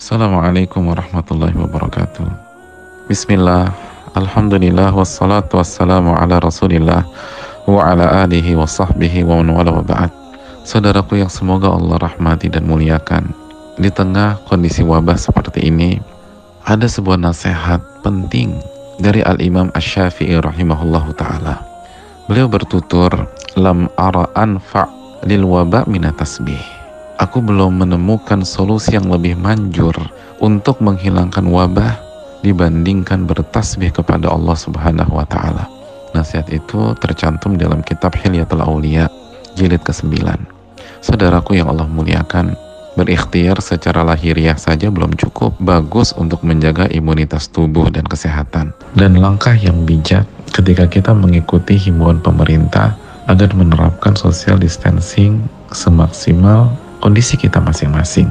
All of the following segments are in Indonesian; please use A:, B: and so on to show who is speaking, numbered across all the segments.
A: Assalamualaikum warahmatullahi wabarakatuh. Bismillah, alhamdulillah, wassalatu wassalamu ala rasulillah wa ala alihi wa sahbihi wa man wala wa ba'd. Saudaraku yang semoga Allah rahmati dan muliakan, di tengah kondisi wabah seperti ini, ada sebuah nasihat penting dari Al-Imam Asy-Syafi'i rahimahullahu ta'ala. Beliau bertutur, lam ara anfa' lil waba' mina tasbih. Aku belum menemukan solusi yang lebih manjur untuk menghilangkan wabah dibandingkan bertasbih kepada Allah Subhanahu wa Ta'ala. Nasihat itu tercantum dalam kitab Hilyatul Auliya jilid ke-9. Saudaraku yang Allah muliakan, berikhtiar secara lahiriah saja belum cukup bagus untuk menjaga imunitas tubuh dan kesehatan. Dan langkah yang bijak ketika kita mengikuti himbauan pemerintah agar menerapkan social distancing semaksimal kondisi kita masing-masing.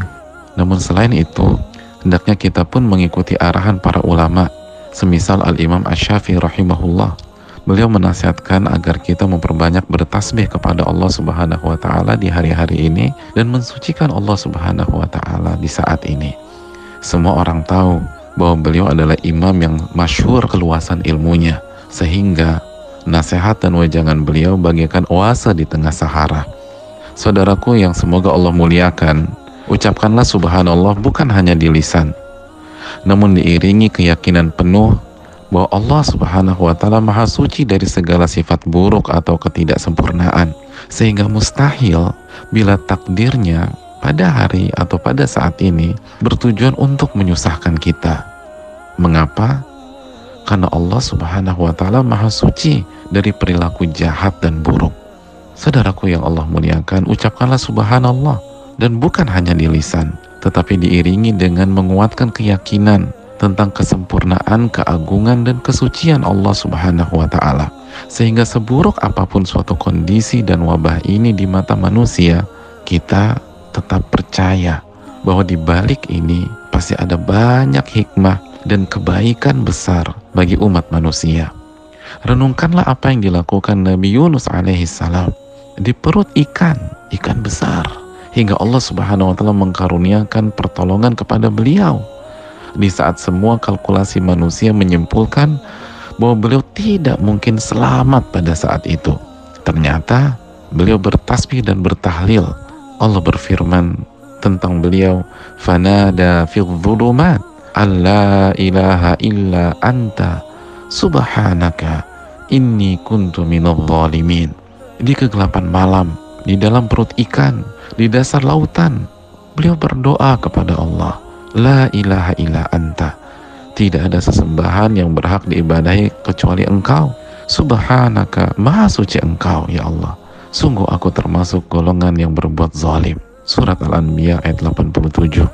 A: Namun selain itu, hendaknya kita pun mengikuti arahan para ulama, semisal Al-Imam Asy-Syafi'i rahimahullah. Beliau menasihatkan agar kita memperbanyak bertasbih kepada Allah Subhanahu wa Ta'ala di hari-hari ini dan mensucikan Allah Subhanahu wa Ta'ala di saat ini. Semua orang tahu bahwa beliau adalah imam yang masyhur keluasan ilmunya, sehingga nasihat dan wejangan beliau bagaikan oase di tengah Sahara. Saudaraku yang semoga Allah muliakan, ucapkanlah subhanallah bukan hanya di lisan, namun diiringi keyakinan penuh bahwa Allah Subhanahu wa Ta'ala maha suci dari segala sifat buruk atau ketidaksempurnaan, sehingga mustahil bila takdirnya pada hari atau pada saat ini bertujuan untuk menyusahkan kita. Mengapa? Karena Allah Subhanahu wa Ta'ala maha suci dari perilaku jahat dan buruk. Saudaraku yang Allah muliakan, ucapkanlah subhanallah, dan bukan hanya di lisan, tetapi diiringi dengan menguatkan keyakinan tentang kesempurnaan, keagungan, dan kesucian Allah Subhanahu wa Ta'ala. Sehingga seburuk apapun suatu kondisi dan wabah ini di mata manusia, kita tetap percaya bahwa di balik ini pasti ada banyak hikmah dan kebaikan besar bagi umat manusia. Renungkanlah apa yang dilakukan Nabi Yunus alaihissalam di perut ikan besar, hingga Allah Subhanahu wa Ta'ala mengkaruniakan pertolongan kepada beliau di saat semua kalkulasi manusia menyimpulkan bahwa beliau tidak mungkin selamat pada saat itu. Ternyata beliau bertasbih dan bertahlil. Allah berfirman tentang beliau, fanada fil dhulumat alla ilaha illa anta subhanaka inni kuntu minadh dhalimin. Di kegelapan malam, di dalam perut ikan, di dasar lautan, beliau berdoa kepada Allah, la ilaha illa anta, tidak ada sesembahan yang berhak diibadahi kecuali engkau, subhanaka, maha suci engkau ya Allah, sungguh aku termasuk golongan yang berbuat zalim. Surat Al-Anbiya ayat 87.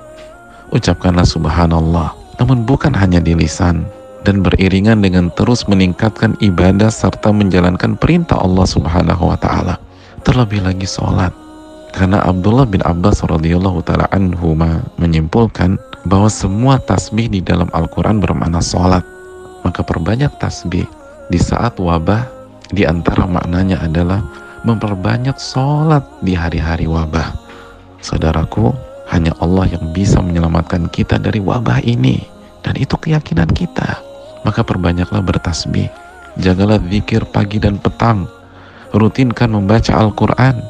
A: Ucapkanlah subhanallah, namun bukan hanya di lisan, dan beriringan dengan terus meningkatkan ibadah serta menjalankan perintah Allah Subhanahu wa Ta'ala. Terlebih lagi sholat, karena Abdullah bin Abbas radhiyallahu ta'ala anhuma menyimpulkan bahwa semua tasbih di dalam Al-Quran bermakna sholat. Maka perbanyak tasbih di saat wabah, di antara maknanya adalah memperbanyak sholat di hari-hari wabah. Saudaraku, hanya Allah yang bisa menyelamatkan kita dari wabah ini, dan itu keyakinan kita. Maka perbanyaklah bertasbih, jagalah zikir pagi dan petang, rutinkan membaca Al-Quran,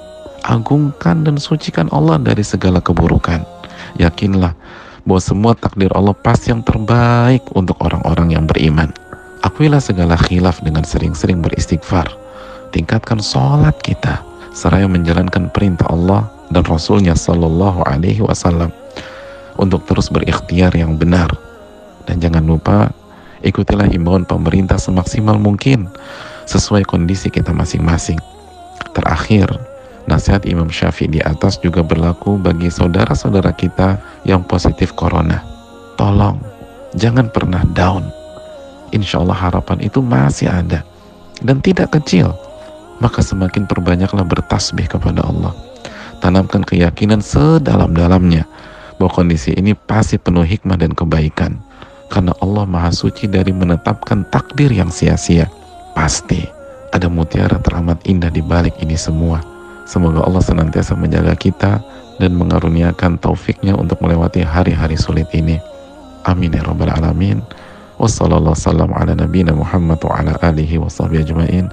A: agungkan dan sucikan Allah dari segala keburukan. Yakinlah bahwa semua takdir Allah pasti yang terbaik untuk orang-orang yang beriman. Akuilah segala khilaf dengan sering-sering beristighfar. Tingkatkan sholat kita, seraya menjalankan perintah Allah dan Rasulnya Sallallahu Alaihi Wasallam untuk terus berikhtiar yang benar. Dan jangan lupa, ikutilah himbauan pemerintah semaksimal mungkin sesuai kondisi kita masing-masing. Terakhir, nasihat Imam Syafi'i di atas juga berlaku bagi saudara-saudara kita yang positif corona. Tolong, jangan pernah down. Insya Allah harapan itu masih ada dan tidak kecil. Maka semakin perbanyaklah bertasbih kepada Allah. Tanamkan keyakinan sedalam-dalamnya bahwa kondisi ini pasti penuh hikmah dan kebaikan. Karena Allah maha suci dari menetapkan takdir yang sia-sia. Pasti ada mutiara teramat indah di balik ini semua. Semoga Allah senantiasa menjaga kita dan mengaruniakan taufiknya untuk melewati hari-hari sulit ini. Amin ya rabbal alamin. Wassalamualaikum ala nabiyina Muhammad wa ala alihi wa sahbihi ajma'in.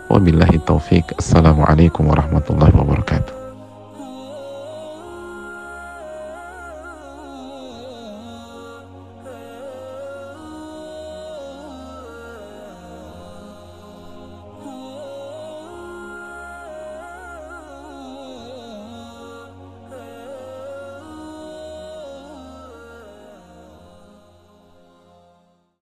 A: Wabillahi taufik. Assalamualaikum warahmatullahi wabarakatuh.